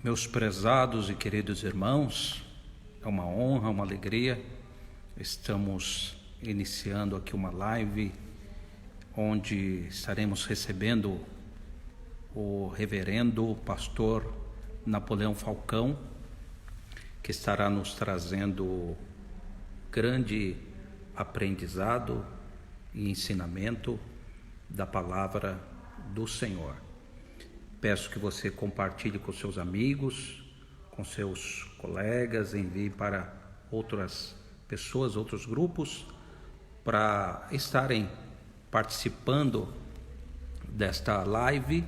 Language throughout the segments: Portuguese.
Meus prezados e queridos irmãos, é uma honra, uma alegria. Estamos iniciando aqui uma live onde estaremos recebendo o reverendo pastor Napoleão Falcão, que estará nos trazendo grande aprendizado e ensinamento da palavra do Senhor. Peço que você compartilhe com seus amigos, com seus colegas, envie para outras pessoas, outros grupos, para estarem participando desta live,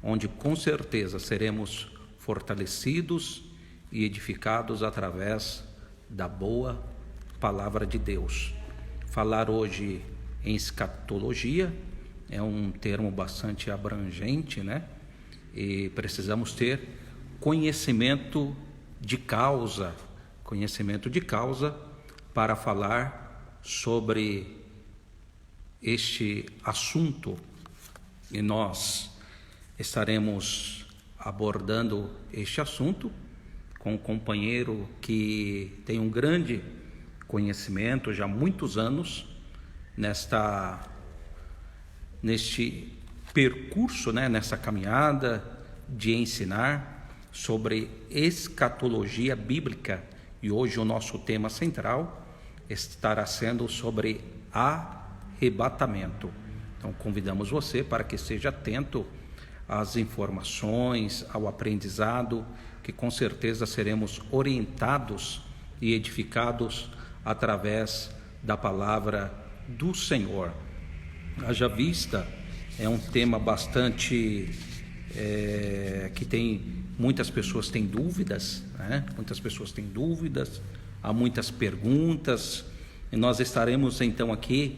onde com certeza seremos fortalecidos e edificados através da boa palavra de Deus. Falar hoje em escatologia é um termo bastante abrangente, né? E precisamos ter conhecimento de causa para falar sobre este assunto. E nós estaremos abordando este assunto com um companheiro que tem um grande conhecimento já há muitos anos neste percurso, nessa caminhada de ensinar sobre escatologia bíblica. E hoje o nosso tema central estará sendo sobre arrebatamento. Então convidamos você para que esteja atento às informações, ao aprendizado, que com certeza seremos orientados e edificados através da palavra do Senhor. Haja vista, é um tema bastante que muitas pessoas têm dúvidas, né? Há muitas perguntas, e nós estaremos então aqui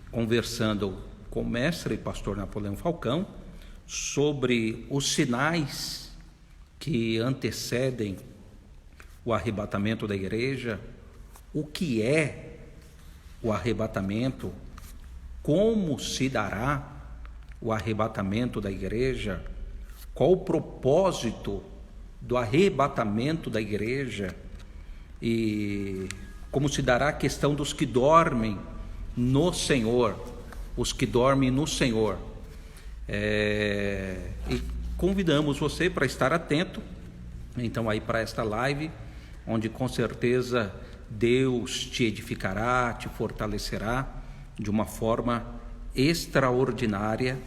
conversando com o mestre e pastor Napoleão Falcão sobre os sinais que antecedem o arrebatamento da igreja, o que é o arrebatamento, como se dará o arrebatamento da igreja, qual o propósito do arrebatamento da igreja e como se dará a questão dos que dormem no Senhor, os que dormem no Senhor. E convidamos você para estar atento, então, aí para esta live, onde com certeza Deus te edificará, te fortalecerá de uma forma extraordinária,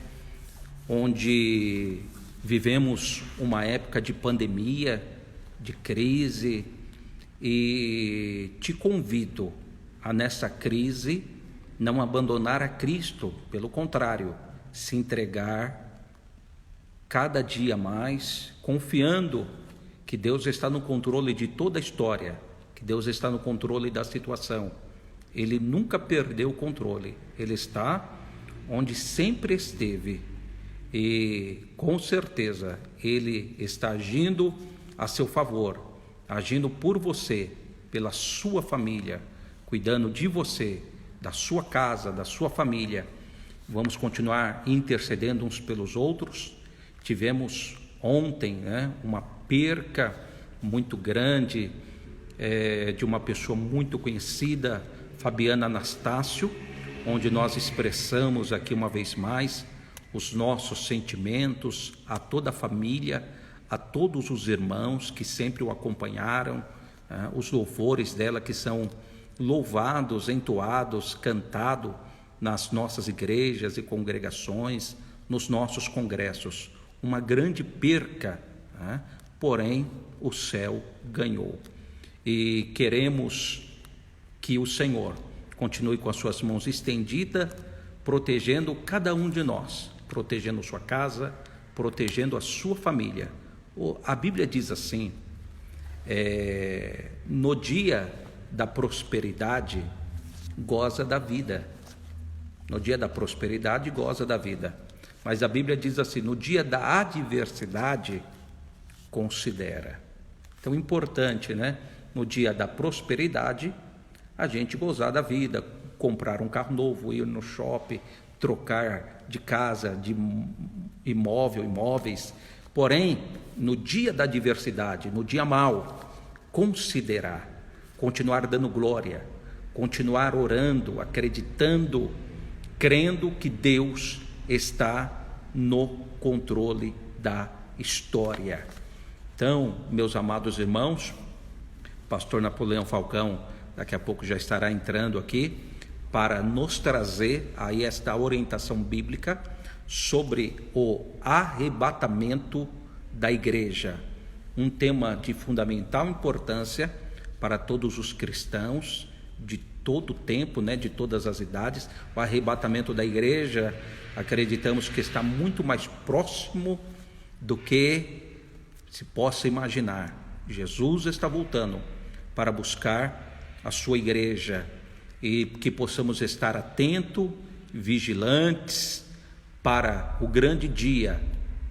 onde vivemos uma época de pandemia, de crise, e te convido a, nessa crise, não abandonar a Cristo, pelo contrário, se entregar cada dia mais, confiando que Deus está no controle de toda a história, que Deus está no controle da situação. Ele nunca perdeu o controle, Ele está onde sempre esteve, e com certeza Ele está agindo a seu favor, agindo por você, pela sua família, cuidando de você, da sua casa, da sua família. Vamos continuar intercedendo uns pelos outros. Tivemos ontem uma perca muito grande de uma pessoa muito conhecida, Fabiana Anastácio, onde nós expressamos aqui uma vez mais os nossos sentimentos a toda a família, a todos os irmãos que sempre o acompanharam, os louvores dela que são louvados, entoados, cantados nas nossas igrejas e congregações, nos nossos congressos. Uma grande perca, porém o céu ganhou. E queremos que o Senhor continue com as suas mãos estendidas, protegendo cada um de nós, protegendo sua casa, protegendo a sua família. A Bíblia diz assim, no dia da prosperidade, goza da vida. No dia da prosperidade, goza da vida. Mas a Bíblia diz assim, no dia da adversidade, considera. Então, importante, no dia da prosperidade, a gente gozar da vida, comprar um carro novo, ir no shopping, trocar de casa, de imóveis. Porém, no dia da adversidade, no dia mau, considerar, continuar dando glória, continuar orando, acreditando, crendo que Deus está no controle da história. Então, meus amados irmãos, pastor Napoleão Falcão daqui a pouco já estará entrando aqui para nos trazer aí esta orientação bíblica sobre o arrebatamento da igreja, um tema de fundamental importância para todos os cristãos de todo o tempo, de todas as idades. O arrebatamento da igreja, acreditamos que está muito mais próximo do que se possa imaginar. Jesus está voltando para buscar a sua igreja, e que possamos estar atentos, vigilantes para o grande dia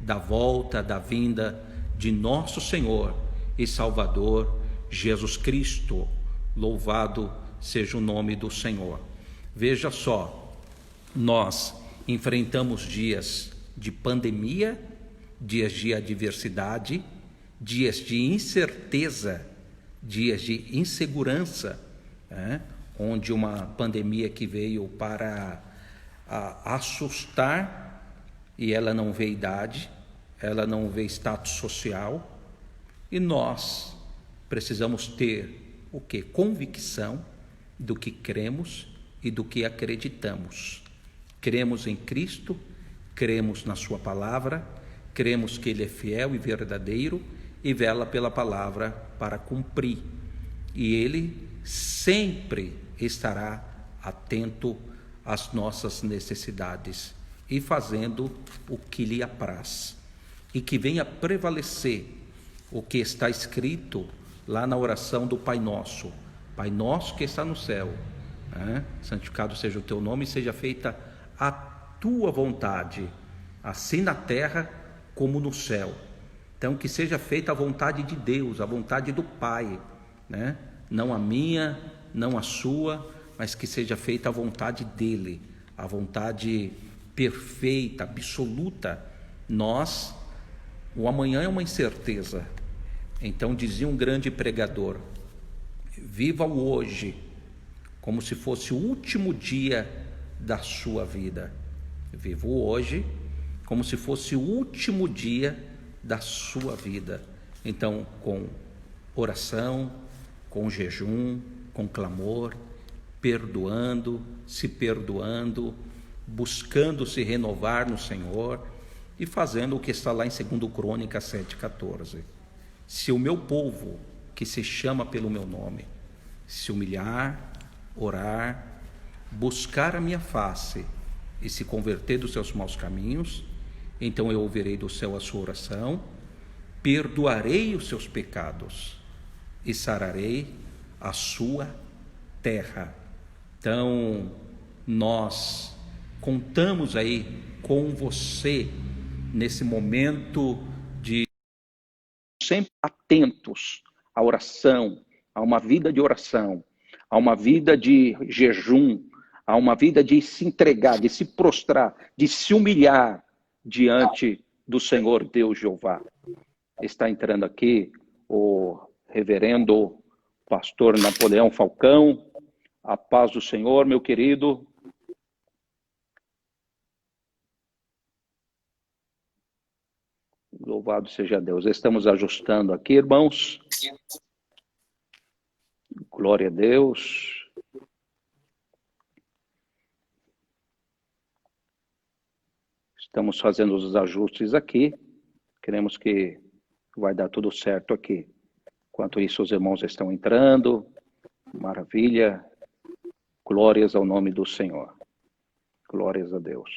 da volta, da vinda de nosso Senhor e Salvador Jesus Cristo. Louvado seja o nome do Senhor. Veja só, nós enfrentamos dias de pandemia, dias de adversidade, dias de incerteza, dias de insegurança, onde uma pandemia que veio para assustar, e ela não vê idade, ela não vê status social, e nós precisamos ter o quê? Convicção do que cremos e do que acreditamos. Cremos em Cristo, cremos na sua palavra, cremos que Ele é fiel e verdadeiro e vela pela palavra para cumprir. E Ele sempre estará atento às nossas necessidades e fazendo o que lhe apraz. E que venha prevalecer o que está escrito lá na oração do Pai Nosso. Pai Nosso que está no céu, santificado seja o teu nome, e seja feita a tua vontade, assim na terra como no céu. Então, que seja feita a vontade de Deus, a vontade do Pai, não a minha, não a sua, mas que seja feita a vontade dele, a vontade perfeita, absoluta. O amanhã é uma incerteza. Então, dizia um grande pregador: viva o hoje como se fosse o último dia da sua vida. Viva o hoje como se fosse o último dia da sua vida. Então, com oração, com jejum, com clamor, perdoando, buscando se renovar no Senhor e fazendo o que está lá em 2 Crônicas 7,14. Se o meu povo, que se chama pelo meu nome, se humilhar, orar, buscar a minha face e se converter dos seus maus caminhos, então eu ouvirei do céu a sua oração, perdoarei os seus pecados e sararei a sua terra. Então, nós contamos aí com você nesse momento de sempre atentos à oração, a uma vida de oração, a uma vida de jejum, a uma vida de se entregar, de se prostrar, de se humilhar diante do Senhor Deus Jeová. Está entrando aqui o reverendo pastor Napoleão Falcão. A paz do Senhor, meu querido. Louvado seja Deus. Estamos ajustando aqui, irmãos. Glória a Deus. Estamos fazendo os ajustes aqui. Queremos que vai dar tudo certo aqui. Enquanto isso, os irmãos estão entrando. Maravilha. Glórias ao nome do Senhor. Glórias a Deus.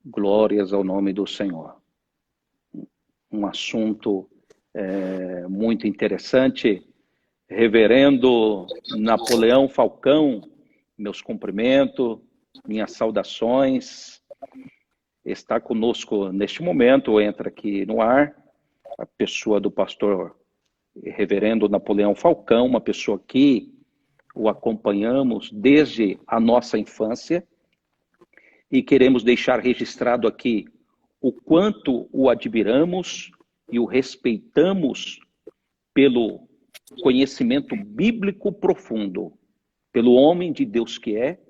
Glórias ao nome do Senhor. Um assunto muito interessante. Reverendo Napoleão Falcão, meus cumprimentos, minhas saudações. Está conosco neste momento, entra aqui no ar, a pessoa do pastor Reverendo Napoleão Falcão, uma pessoa que o acompanhamos desde a nossa infância e queremos deixar registrado aqui o quanto o admiramos e o respeitamos pelo conhecimento bíblico profundo, pelo homem de Deus que é,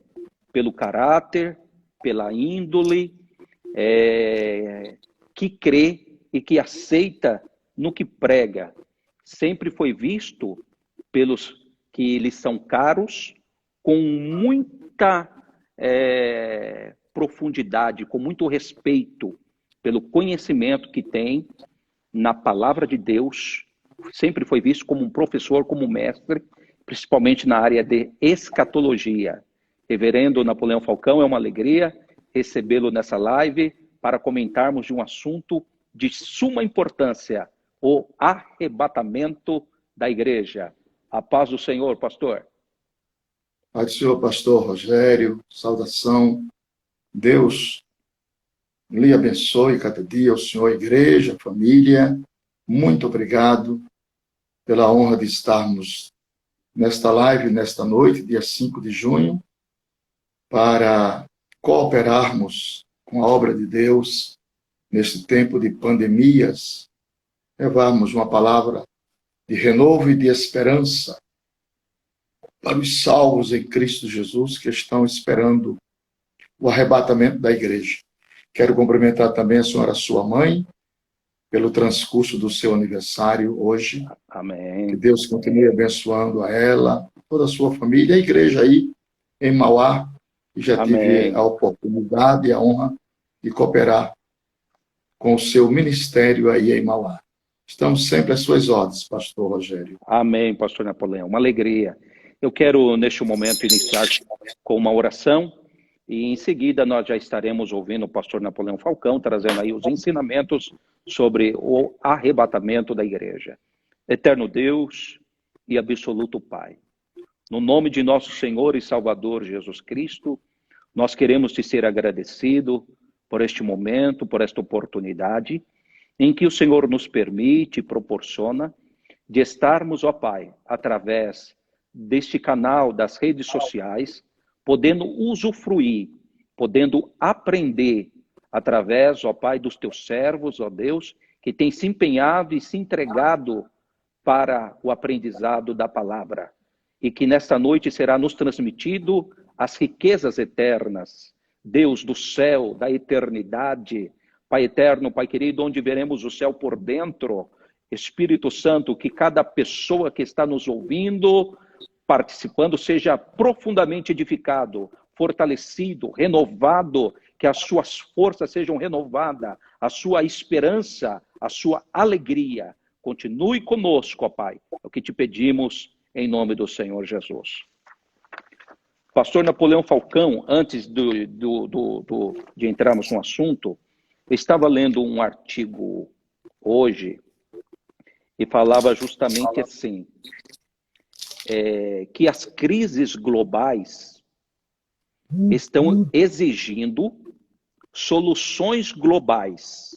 pelo caráter, pela índole, que crê e que aceita no que prega. Sempre foi visto pelos que lhes são caros, com muita profundidade, com muito respeito pelo conhecimento que tem na palavra de Deus. Sempre foi visto como um professor, como um mestre, principalmente na área de escatologia. Reverendo Napoleão Falcão, é uma alegria recebê-lo nessa live para comentarmos de um assunto de suma importância, o arrebatamento da igreja. A paz do Senhor, pastor. Pai do Senhor, pastor Rogério, saudação. Deus lhe abençoe cada dia, o Senhor, igreja, família. Muito obrigado pela honra de estarmos nesta live, nesta noite, dia 5 de junho, para cooperarmos com a obra de Deus neste tempo de pandemias, levarmos uma palavra de renovo e de esperança para os salvos em Cristo Jesus que estão esperando o arrebatamento da igreja. Quero cumprimentar também a senhora, sua mãe, pelo transcurso do seu aniversário hoje. Amém. Que Deus continue abençoando a ela, toda a sua família, a igreja aí em Mauá, que já tive a oportunidade e a honra de cooperar com o seu ministério aí em Mauá. Estamos sempre às suas ordens, pastor Rogério. Amém, pastor Napoleão. Uma alegria. Eu quero, neste momento, iniciar com uma oração e, em seguida, nós já estaremos ouvindo o pastor Napoleão Falcão, trazendo aí os ensinamentos sobre o arrebatamento da igreja. Eterno Deus e absoluto Pai, no nome de nosso Senhor e Salvador Jesus Cristo, nós queremos te ser agradecido por este momento, por esta oportunidade, em que o Senhor nos permite e proporciona de estarmos, ó Pai, através deste canal das redes sociais, podendo usufruir, podendo aprender através, ó Pai, dos teus servos, ó Deus, que têm se empenhado e se entregado para o aprendizado da palavra. E que nesta noite será nos transmitido as riquezas eternas, Deus do céu, da eternidade, Pai eterno, Pai querido, onde veremos o céu por dentro. Espírito Santo, que cada pessoa que está nos ouvindo, participando, seja profundamente edificado, fortalecido, renovado, que as suas forças sejam renovadas, a sua esperança, a sua alegria. Continue conosco, ó Pai. É o que te pedimos em nome do Senhor Jesus. Pastor Napoleão Falcão, antes de entrarmos no assunto, eu estava lendo um artigo hoje e falava justamente assim, que as crises globais estão exigindo soluções globais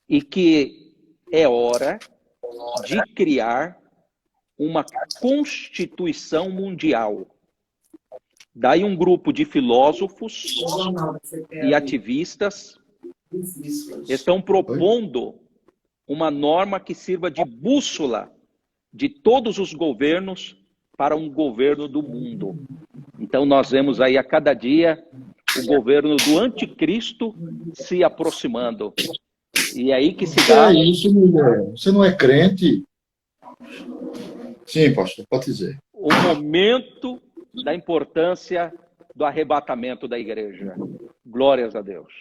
e que é hora de criar uma Constituição Mundial. Daí um grupo de filósofos e ativistas estão propondo uma norma que sirva de bússola de todos os governos para um governo do mundo. Então nós vemos aí a cada dia o governo do anticristo se aproximando. E aí que se dá... É isso, mulher. Você não é crente? Sim, pastor, pode dizer. O momento da importância do arrebatamento da igreja. Glórias a Deus.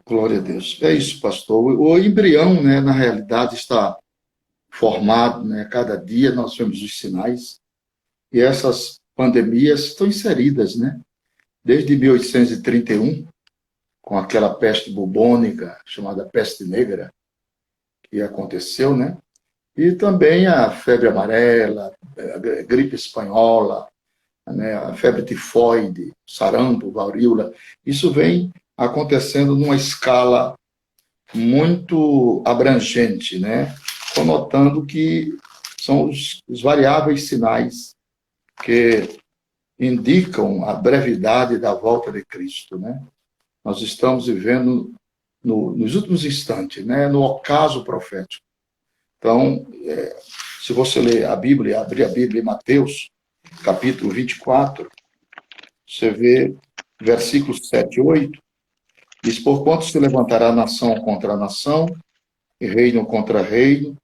Glória a Deus. É isso, pastor. O embrião, né, na realidade, está formado, né? Cada dia nós vemos os sinais. E essas pandemias estão inseridas, né? Desde 1831, com aquela peste bubônica, chamada peste negra, que aconteceu, né? E também a febre amarela, a gripe espanhola, né? A febre tifoide, sarampo, varíola. Isso vem acontecendo numa escala muito abrangente, né? Conotando que são os variáveis sinais que indicam a brevidade da volta de Cristo, né? Nós estamos vivendo nos últimos instantes, né? No ocaso profético. Então, se você ler a Bíblia, abrir a Bíblia em Mateus, capítulo 24, você vê versículos 7 e 8, diz: porquanto se levantará nação contra nação, e reino contra reino,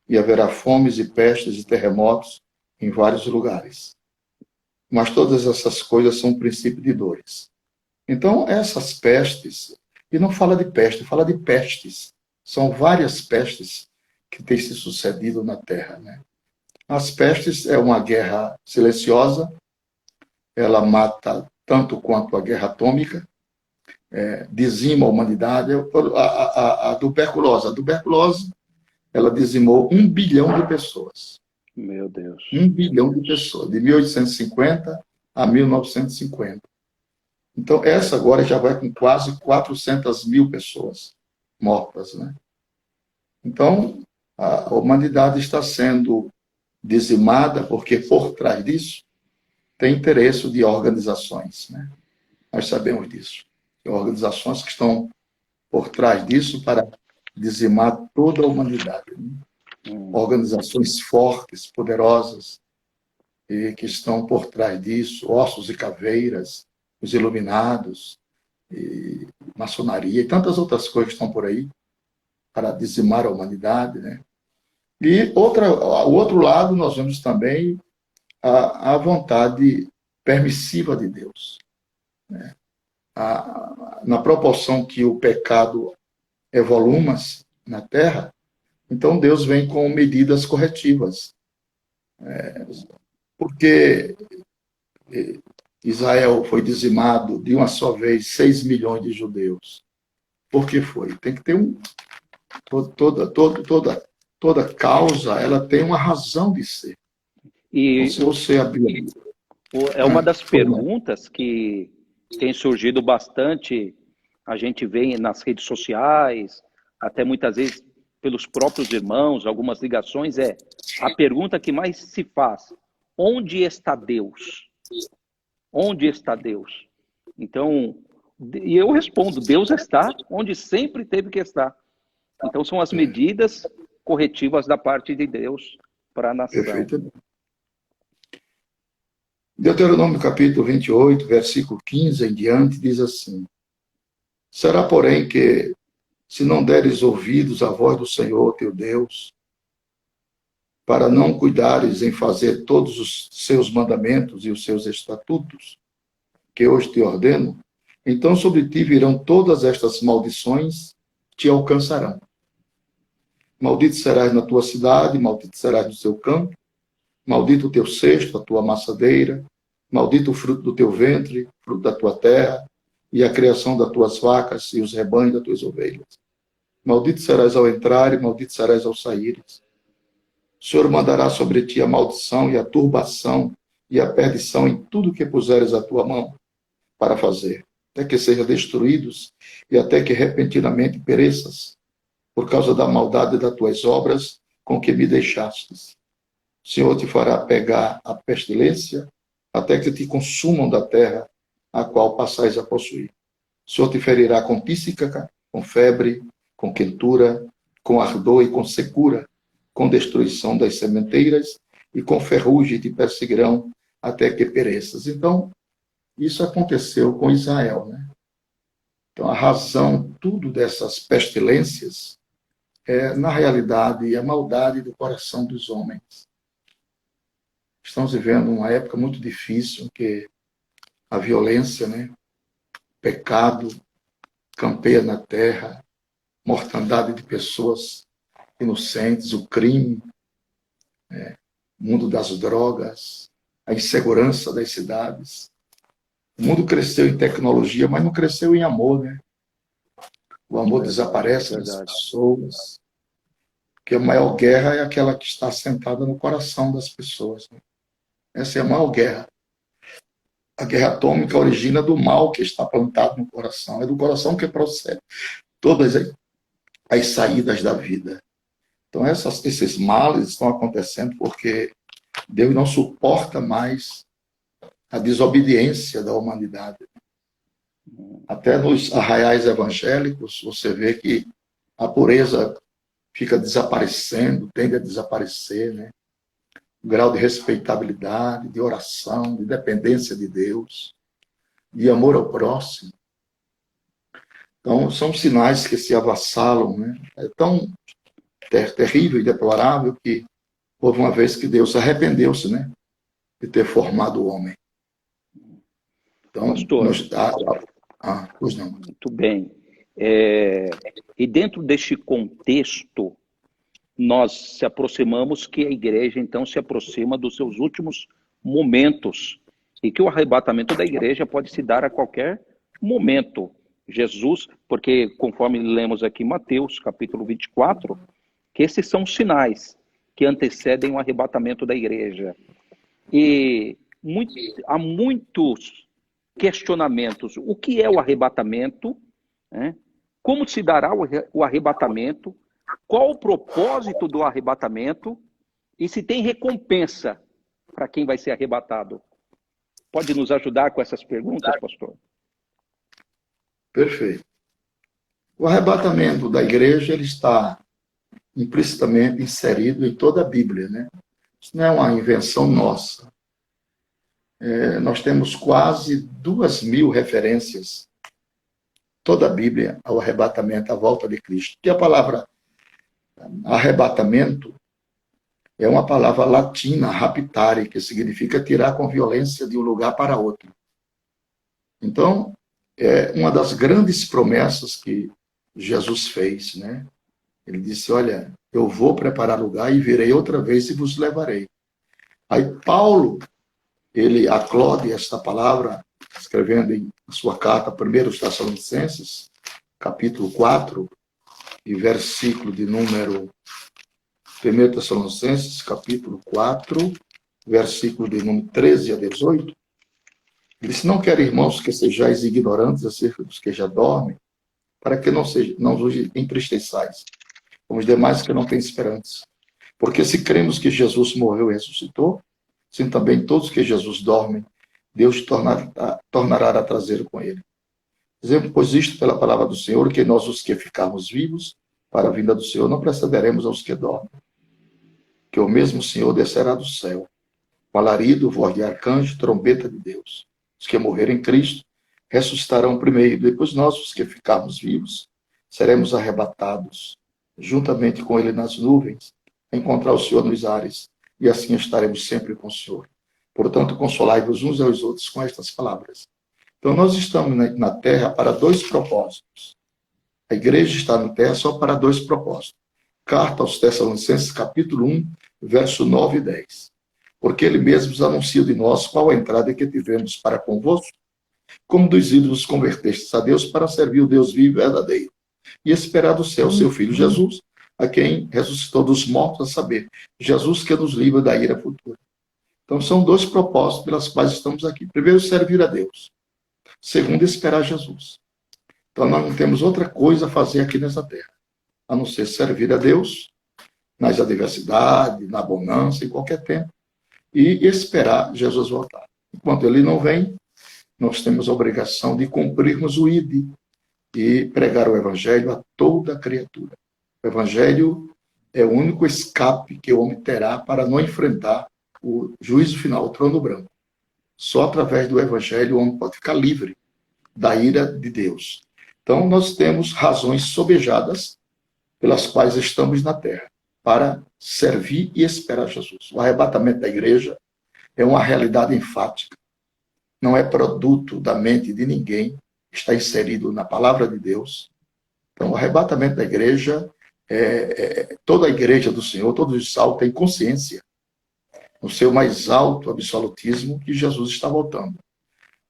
e haverá fomes e pestes e terremotos em vários lugares. Mas todas essas coisas são um princípio de dores. Então, essas pestes, e não fala de peste, fala de pestes. São várias pestes que têm se sucedido na Terra, né? As pestes é uma guerra silenciosa, ela mata tanto quanto a guerra atômica, dizima a humanidade. A tuberculose. A tuberculose, ela dizimou 1 bilhão de pessoas. Meu Deus. 1 bilhão de pessoas, de 1850 a 1950. Então, essa agora já vai com quase 400 mil pessoas mortas, né? Então, a humanidade está sendo dizimada porque, por trás disso, tem interesse de organizações, né? Nós sabemos disso. Tem organizações que estão por trás disso para dizimar toda a humanidade, né? Organizações fortes, poderosas, e que estão por trás disso, ossos e caveiras, os iluminados, e maçonaria e tantas outras coisas que estão por aí para dizimar a humanidade, né? E o outro lado, nós vemos também a vontade permissiva de Deus, né? Na proporção que o pecado evoluma-se na Terra, então Deus vem com medidas corretivas. Porque Israel foi dizimado de uma só vez 6 milhões de judeus. Por que foi? Tem que ter toda causa, ela tem uma razão de ser. E então, se você abrir... é uma das perguntas que tem surgido bastante, a gente vê nas redes sociais, até muitas vezes pelos próprios irmãos, algumas ligações, a pergunta que mais se faz: onde está Deus? Onde está Deus? Então, e eu respondo: Deus está onde sempre teve que estar. Então, são as medidas corretivas da parte de Deus para a nação. Perfeitamente. Deuteronômio capítulo 28, versículo 15 em diante, diz assim: será, porém, que, se não deres ouvidos à voz do Senhor teu Deus, para não cuidares em fazer todos os seus mandamentos e os seus estatutos, que hoje te ordeno, então sobre ti virão todas estas maldições, te alcançarão. Maldito serás na tua cidade, maldito serás no seu campo, maldito o teu cesto, a tua amassadeira, maldito o fruto do teu ventre, fruto da tua terra, e a criação das tuas vacas e os rebanhos das tuas ovelhas. Maldito serás ao entrar e maldito serás ao saíres. O Senhor mandará sobre ti a maldição e a turbação e a perdição em tudo que puseres a tua mão para fazer, até que sejam destruídos e até que repentinamente pereças, por causa da maldade das tuas obras com que me deixastes. O Senhor te fará pegar a pestilência até que te consumam da terra a qual passais a possuir. O Senhor te ferirá com tísica, com febre, com quentura, com ardor e com secura, com destruição das sementeiras e com ferrugem te perseguirão até que pereças. Então, isso aconteceu com Israel, né? Então, a razão, tudo dessas pestilências é, na realidade, a maldade do coração dos homens. Estamos vivendo uma época muito difícil, que a violência, né? Pecado campeia na terra, mortandade de pessoas inocentes, o crime, o mundo das drogas, a insegurança das cidades. O mundo cresceu em tecnologia, mas não cresceu em amor, né? O amor desaparece das pessoas. Porque a maior guerra é aquela que está sentada no coração das pessoas, né? Essa é a maior guerra. A guerra atômica origina do mal que está plantado no coração. É do coração que procede todas as saídas da vida. Então, esses males estão acontecendo porque Deus não suporta mais a desobediência da humanidade. Até nos arraiais evangélicos, você vê que a pureza fica desaparecendo, tende a desaparecer, né? O grau de respeitabilidade, de oração, de dependência de Deus, de amor ao próximo. Então, são sinais que se avassalam, né? É tão terrível e deplorável que houve uma vez que Deus arrependeu-se, né, de ter formado o homem. Então, Pastor, pois não. muito bem. E dentro deste contexto, nós se aproximamos que a igreja, então, se aproxima dos seus últimos momentos e que o arrebatamento da igreja pode se dar a qualquer momento. Jesus, porque conforme lemos aqui em Mateus, capítulo 24, que esses são sinais que antecedem o arrebatamento da igreja. E há muitos questionamentos. O que é o arrebatamento? Né? Como se dará o arrebatamento? Qual o propósito do arrebatamento? E se tem recompensa para quem vai ser arrebatado? Pode nos ajudar com essas perguntas, pastor? Perfeito. O arrebatamento da igreja, ele está implicitamente inserido em toda a Bíblia, né? Isso não é uma invenção nossa. Nós temos quase 2.000 referências, toda a Bíblia, ao arrebatamento, à volta de Cristo. E a palavra arrebatamento é uma palavra latina, raptare, que significa tirar com violência de um lugar para outro. Então, é uma das grandes promessas que Jesus fez, né? Ele disse, olha, eu vou preparar lugar e virei outra vez e vos levarei. Aí Paulo, ele aclode esta palavra, escrevendo em sua carta, 1 Tessalonicenses, capítulo 4, e versículo de número 1 Tessalonicenses, capítulo 4, versículo de número 13 a 18, ele disse, não quero, irmãos, que sejais ignorantes acerca dos que já dormem, para que não vos entristeçais, como os demais que não têm esperança. Porque se cremos que Jesus morreu e ressuscitou, assim também todos que Jesus dormem, Deus tornará a trazer com ele. Dizemos, pois isto pela palavra do Senhor, que nós os que ficarmos vivos, para a vinda do Senhor, não precederemos aos que dormem. Que o mesmo Senhor descerá do céu, com alarido, voz de arcanjo, trombeta de Deus. Os que morrerem em Cristo ressuscitarão primeiro, depois nós, os que ficarmos vivos, seremos arrebatados, juntamente com ele nas nuvens, a encontrar o Senhor nos ares, e assim estaremos sempre com o Senhor. Portanto, consolai-vos uns aos outros com estas palavras. Então, nós estamos na terra para dois propósitos. A igreja está na terra só para dois propósitos. Carta aos Tessalonicenses, capítulo 1, verso 9 e 10. Porque ele mesmo nos anuncia de nós qual a entrada que tivemos para convosco, como dos ídolos convertestes a Deus para servir o Deus vivo e verdadeiro, e esperar do céu seu Filho Jesus, a quem ressuscitou dos mortos, a saber, Jesus que nos livra da ira futura. Então, são dois propósitos pelas quais estamos aqui. Primeiro, servir a Deus. Segundo, esperar Jesus. Então, nós não temos outra coisa a fazer aqui nessa terra, a não ser servir a Deus nas adversidades, na bonança, em qualquer tempo, e esperar Jesus voltar. Enquanto ele não vem, nós temos a obrigação de cumprirmos o ID e pregar o Evangelho a toda criatura. O Evangelho é o único escape que o homem terá para não enfrentar o juízo final, o trono branco. Só através do Evangelho o homem pode ficar livre da ira de Deus. Então, nós temos razões sobejadas pelas quais estamos na terra, para servir e esperar Jesus. O arrebatamento da igreja é uma realidade enfática. Não é produto da mente de ninguém, está inserido na palavra de Deus. Então, o arrebatamento da igreja, toda a igreja do Senhor, todos os salvos têm consciência, no seu mais alto absolutismo, que Jesus está voltando.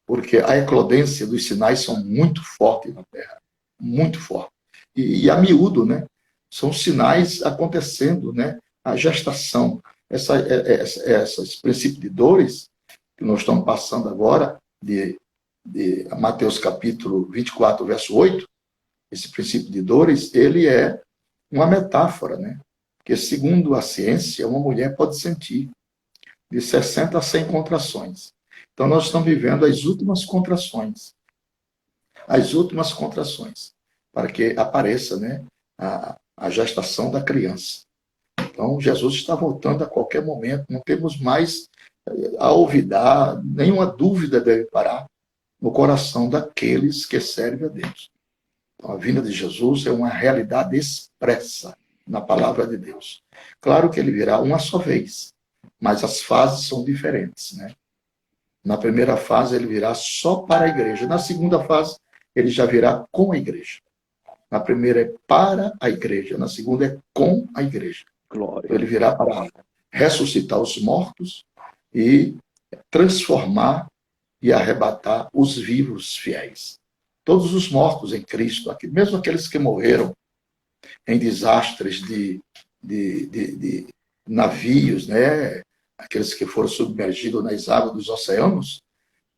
Porque a eclodência dos sinais são muito fortes na terra, muito forte. E a miúdo, né? São sinais acontecendo, né? A gestação, esses princípios de dores que nós estamos passando agora, de Mateus capítulo 24, verso 8, esse princípio de dores, ele é uma metáfora, né? Porque, segundo a ciência, uma mulher pode sentir de 60 a 100 contrações. Então, nós estamos vivendo as últimas contrações. As últimas contrações. Para que apareça, né, a gestação da criança. Então, Jesus está voltando a qualquer momento. Não temos mais a olvidar, nenhuma dúvida deve parar no coração daqueles que servem a Deus. Então, a vinda de Jesus é uma realidade expressa na palavra de Deus. Claro que ele virá uma só vez, mas as fases são diferentes, né? Na primeira fase, ele virá só para a igreja. Na segunda fase, ele já virá com a igreja. Na primeira é para a igreja, na segunda é com a igreja. Glória. Ele virá para ressuscitar os mortos e transformar e arrebatar os vivos fiéis. Todos os mortos em Cristo, mesmo aqueles que morreram em desastres de navios, né? Aqueles que foram submergidos nas águas dos oceanos,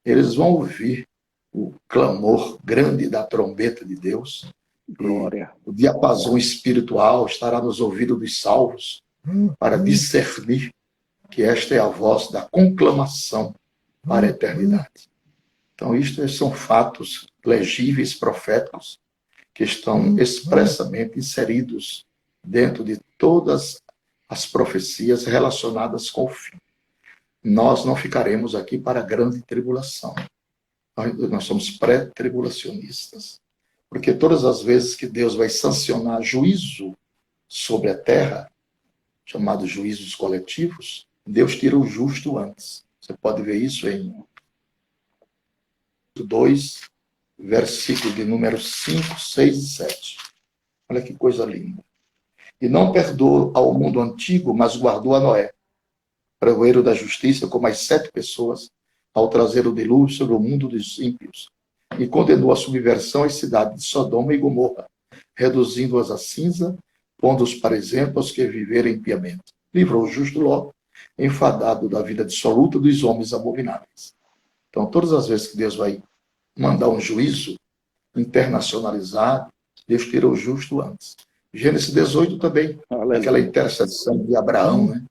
eles vão ouvir o clamor grande da trombeta de Deus. Glória. O diapasão espiritual estará nos ouvidos dos salvos para discernir que esta é a voz da conclamação para a eternidade. Então, isto são fatos legíveis, proféticos, que estão expressamente inseridos dentro de todas as profecias relacionadas com o fim. Nós não ficaremos aqui para a grande tribulação. Nós somos pré-tribulacionistas. Porque todas as vezes que Deus vai sancionar juízo sobre a terra, chamados juízos coletivos, Deus tira o justo antes. Você pode ver isso em 2, versículo de número 5, 6 e 7. Olha que coisa linda. E não perdoou ao mundo antigo, mas guardou a Noé, pregoeiro da justiça, com mais 7 pessoas, ao trazer o dilúvio sobre o mundo dos ímpios. E condenou a subversão às cidades de Sodoma e Gomorra, reduzindo-as a cinza, pondo-os para exemplo aos que viverem impiamente. Livrou o justo Ló, enfadado da vida dissoluta dos homens abomináveis. Então, todas as vezes que Deus vai mandar um juízo internacionalizado, Deus tira o justo antes. Gênesis 18 também, aquela intercessão de Abraão, né?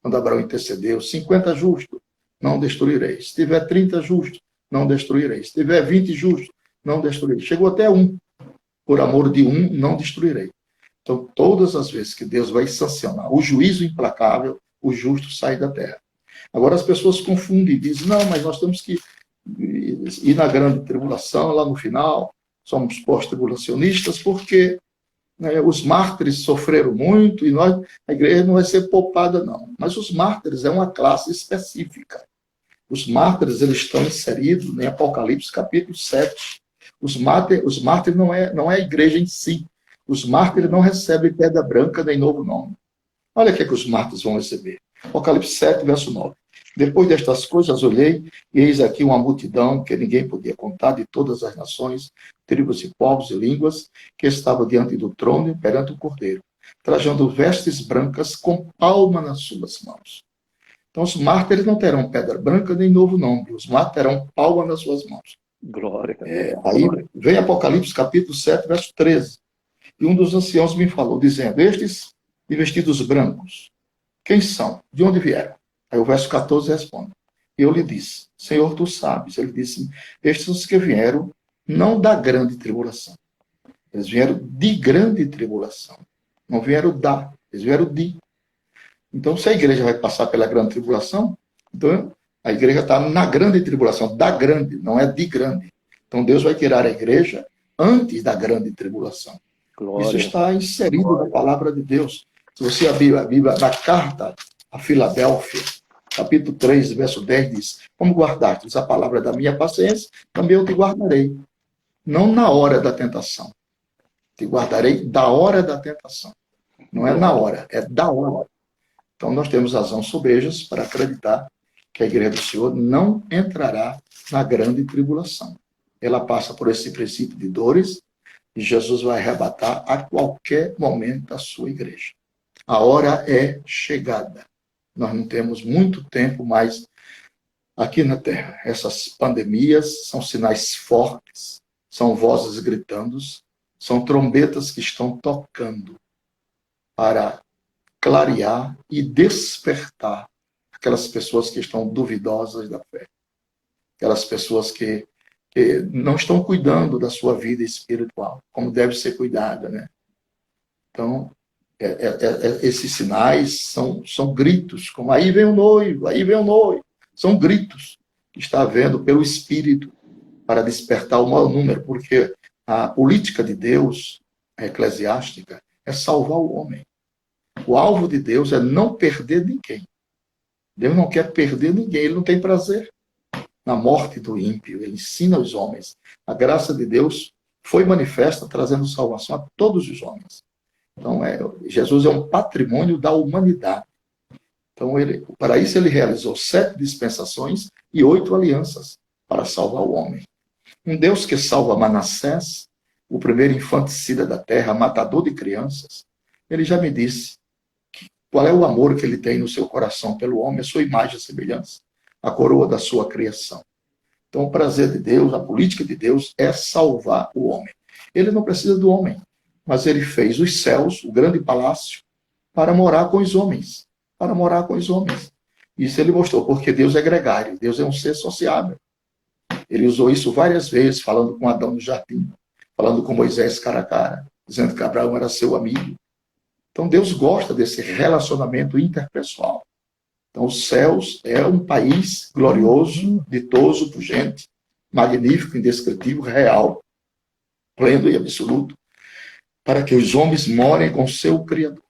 Quando Abraão intercedeu, 50 justos, não destruirei. Se tiver 30 justos, não destruirei. Se tiver 20 justos, não destruirei. Chegou até 1. Por amor de 1, não destruirei. Então, todas as vezes que Deus vai sancionar o juízo implacável, o justo sai da terra. Agora as pessoas confundem e dizem, não, mas nós temos que ir na grande tribulação, lá no final, somos pós-tribulacionistas, porque, né, os mártires sofreram muito e a igreja não vai ser poupada, não. Mas os mártires é uma classe específica. Os mártires, eles estão inseridos em Apocalipse capítulo 7. Os mártires não é a igreja em si. Os mártires não recebem pedra branca nem novo nome. Olha o que os mártires vão receber. Apocalipse 7, verso 9. Depois destas coisas olhei, e eis aqui uma multidão que ninguém podia contar, de todas as nações, tribos e povos e línguas, que estava diante do trono e perante o Cordeiro, trajando vestes brancas com palma nas suas mãos. Então, os mártires não terão pedra branca nem novo nome. Os mártires terão palma nas suas mãos. Glória. Aí vem Apocalipse, capítulo 7, verso 13. E um dos anciãos me falou, dizendo, estes de vestidos brancos, quem são? De onde vieram? Aí o verso 14 responde. E eu lhe disse, Senhor, tu sabes. Ele disse, estes são os que vieram não da grande tribulação. Eles vieram de grande tribulação. Não vieram da, eles vieram de. Então, se a igreja vai passar pela grande tribulação, então a igreja está na grande tribulação, da grande, não é de grande. Então, Deus vai tirar a igreja antes da grande tribulação. Glória. Isso está inserido na palavra de Deus. Se você abrir a Bíblia, na carta a Filadélfia, capítulo 3, verso 10, diz, como guardaste a palavra da minha paciência, também eu te guardarei. Não na hora da tentação. Te guardarei da hora da tentação. Não é na hora, é da hora. Então, nós temos razão sobejas para acreditar que a igreja do Senhor não entrará na grande tribulação. Ela passa por esse princípio de dores e Jesus vai arrebatar a qualquer momento a sua igreja. A hora é chegada. Nós não temos muito tempo mais aqui na Terra. Essas pandemias são sinais fortes, são vozes gritando, são trombetas que estão tocando para clarear e despertar aquelas pessoas que estão duvidosas da fé. aquelas pessoas que não estão cuidando da sua vida espiritual, como deve ser cuidada, né? Então, esses sinais são gritos, como aí vem o noivo, aí vem o noivo. São gritos que está havendo pelo Espírito para despertar o maior número, porque a política de Deus, a eclesiástica, é salvar o homem. O alvo de Deus é não perder ninguém. Deus não quer perder ninguém, ele não tem prazer na morte do ímpio, ele ensina os homens. A graça de Deus foi manifesta, trazendo salvação a todos os homens. Então, Jesus é um patrimônio da humanidade. Então, para isso, ele realizou 7 dispensações e 8 alianças para salvar o homem. Um Deus que salva Manassés, o primeiro infanticida da terra, matador de crianças, ele já me disse qual é o amor que ele tem no seu coração pelo homem, a sua imagem e semelhança, a coroa da sua criação. Então, o prazer de Deus, a política de Deus é salvar o homem. Ele não precisa do homem, mas ele fez os céus, o grande palácio, para morar com os homens. Para morar com os homens. Isso ele mostrou, porque Deus é gregário, Deus é um ser sociável. Ele usou isso várias vezes, falando com Adão no jardim, falando com Moisés cara a cara, dizendo que Abraão era seu amigo. Então, Deus gosta desse relacionamento interpessoal. Então, os céus é um país glorioso, ditoso, pungente, magnífico, indescritível, real, pleno e absoluto, para que os homens morem com seu Criador.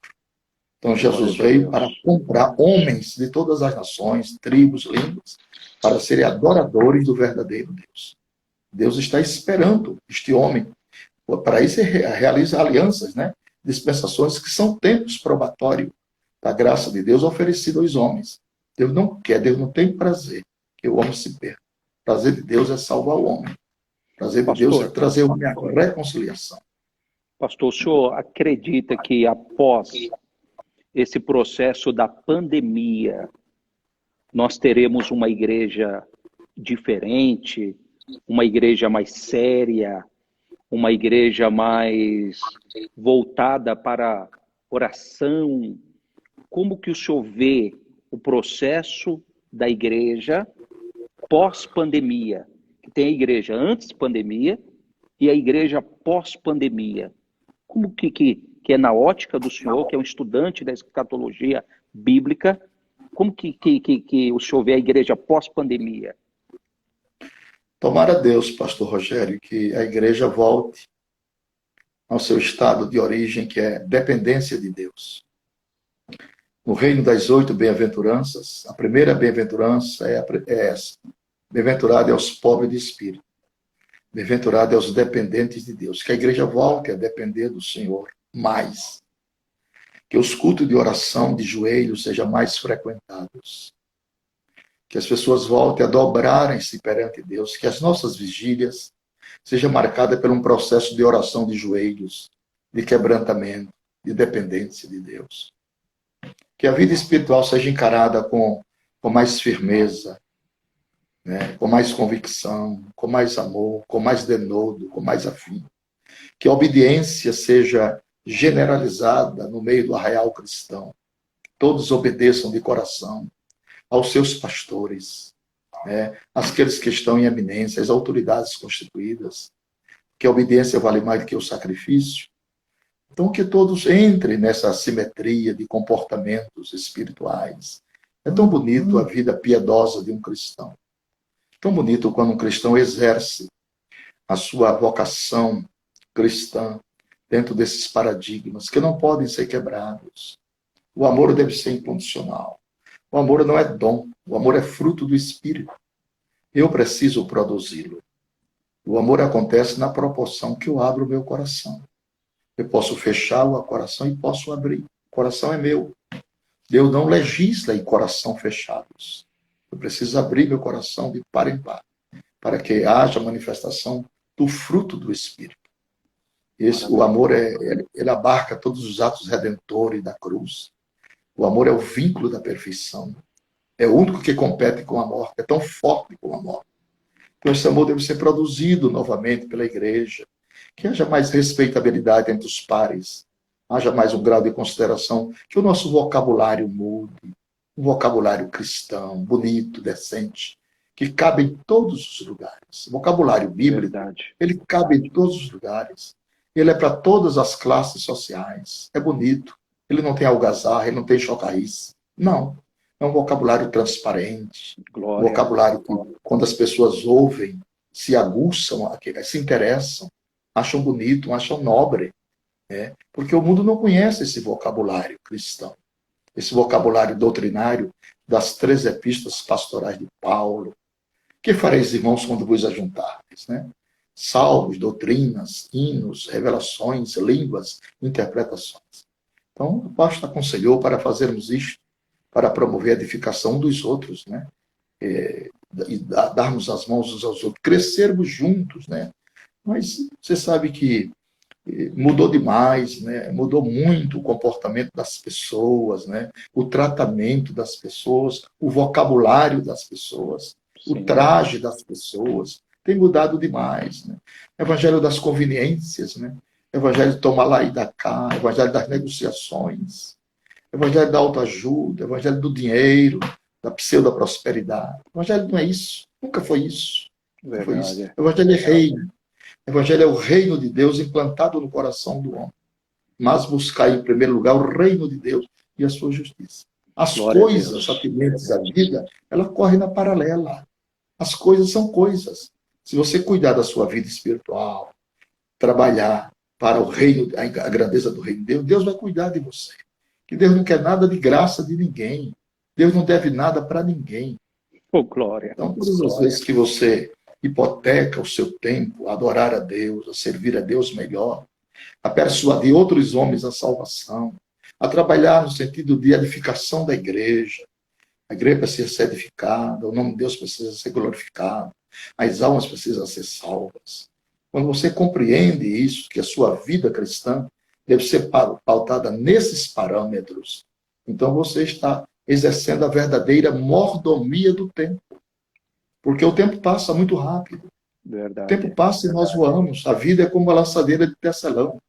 Então, Jesus veio para comprar homens de todas as nações, tribos, línguas, para serem adoradores do verdadeiro Deus. Deus está esperando este homem. Para isso, ele realiza alianças, né? Dispensações que são tempos probatórios da graça de Deus oferecida aos homens. Deus não quer, Deus não tem prazer que o homem se perca. O prazer de Deus é salvar o homem. O prazer de Deus é trazer uma reconciliação. Pastor, o senhor acredita que após esse processo da pandemia, nós teremos uma igreja diferente, uma igreja mais séria, uma igreja mais voltada para oração? Como que o senhor vê o processo da igreja pós-pandemia? Tem a igreja antes pandemia e a igreja pós-pandemia. Como que é na ótica do senhor, que é um estudante da escatologia bíblica, como que o senhor vê a igreja pós-pandemia? Tomara a Deus, pastor Rogério, que a igreja volte ao seu estado de origem, que é dependência de Deus. No reino das 8 bem-aventuranças, a primeira bem-aventurança é essa. Bem-aventurado é aos pobres de espírito. Bem-aventurado é aos dependentes de Deus. Que a igreja volte a depender do Senhor mais. Que os cultos de oração de joelhos sejam mais frequentados. Que as pessoas voltem a dobrarem-se perante Deus. Que as nossas vigílias sejam marcadas por um processo de oração de joelhos, de quebrantamento, de dependência de Deus. Que a vida espiritual seja encarada com mais firmeza, né? Com mais convicção, com mais amor, com mais denodo, com mais afim. Que a obediência seja generalizada no meio do arraial cristão. Todos obedeçam de coração aos seus pastores, né? Aqueles que estão em eminência, as autoridades constituídas. Que a obediência vale mais do que o sacrifício. Então, que todos entrem nessa simetria de comportamentos espirituais. É tão bonito a vida piedosa de um cristão. Tão bonito quando um cristão exerce a sua vocação cristã dentro desses paradigmas que não podem ser quebrados. O amor deve ser incondicional. O amor não é dom. O amor é fruto do Espírito. Eu preciso produzi-lo. O amor acontece na proporção que eu abro o meu coração. Eu posso fechar o coração e posso abrir. O coração é meu. Deus não legisla em coração fechados. Eu preciso abrir meu coração de par em par, para que haja manifestação do fruto do Espírito. O amor, ele abarca todos os atos redentores da cruz. O amor é o vínculo da perfeição. É o único que compete com a morte. É tão forte como a morte. Então, esse amor deve ser produzido novamente pela igreja. Que haja mais respeitabilidade entre os pares. Haja mais um grau de consideração. Que o nosso vocabulário mude. Um vocabulário cristão, bonito, decente. que cabe em todos os lugares. O vocabulário bíblico, Verdade. ele cabe em todos os lugares. Ele é para todas as classes sociais. É bonito. Ele não tem algazarra, ele não tem chocarrice. Não. É um vocabulário transparente. Um Glória. vocabulário que, quando as pessoas ouvem, se aguçam, se interessam, acham bonito, acham nobre. Né? Porque o mundo não conhece esse vocabulário cristão. Esse vocabulário doutrinário das 3 epístolas pastorais de Paulo. Que fareis, irmãos, quando vos ajuntardes? Né? Salmos, doutrinas, hinos, revelações, línguas, interpretações. Então, o pastor aconselhou para fazermos isto, para promover a edificação dos outros, né? E darmos as mãos uns aos outros, crescermos juntos, né? Mas você sabe que mudou demais, né? Mudou muito o comportamento das pessoas, né? O tratamento das pessoas, o vocabulário das pessoas, Sim. o traje das pessoas. Tem mudado demais, né? Evangelho das conveniências, né? Evangelho de tomar lá e dar cá, evangelho das negociações, evangelho da autoajuda, evangelho do dinheiro, da pseudo-prosperidade. Evangelho não é isso, nunca foi isso. Nunca foi isso. Evangelho é reino. Evangelho é o reino de Deus implantado no coração do homem. Mas buscar em primeiro lugar o reino de Deus e a sua justiça. As coisas atinentes à vida, ela corre na paralela. As coisas são coisas. Se você cuidar da sua vida espiritual, trabalhar para o reino, a grandeza do reino de Deus, Deus vai cuidar de você. Que Deus não quer nada de graça de ninguém. Deus não deve nada para ninguém. Oh, glória. Então, todas as vezes que você hipoteca o seu tempo a adorar a Deus, a servir a Deus melhor, a persuadir outros homens à salvação, a trabalhar no sentido de edificação da igreja. A igreja precisa ser edificada, o nome de Deus precisa ser glorificado, as almas precisam ser salvas. Quando você compreende isso, que a sua vida cristã deve ser pautada nesses parâmetros, então você está exercendo a verdadeira mordomia do tempo. Porque o tempo passa muito rápido. Verdade. O tempo passa e nós voamos. A vida é como a lançadeira de tecelão.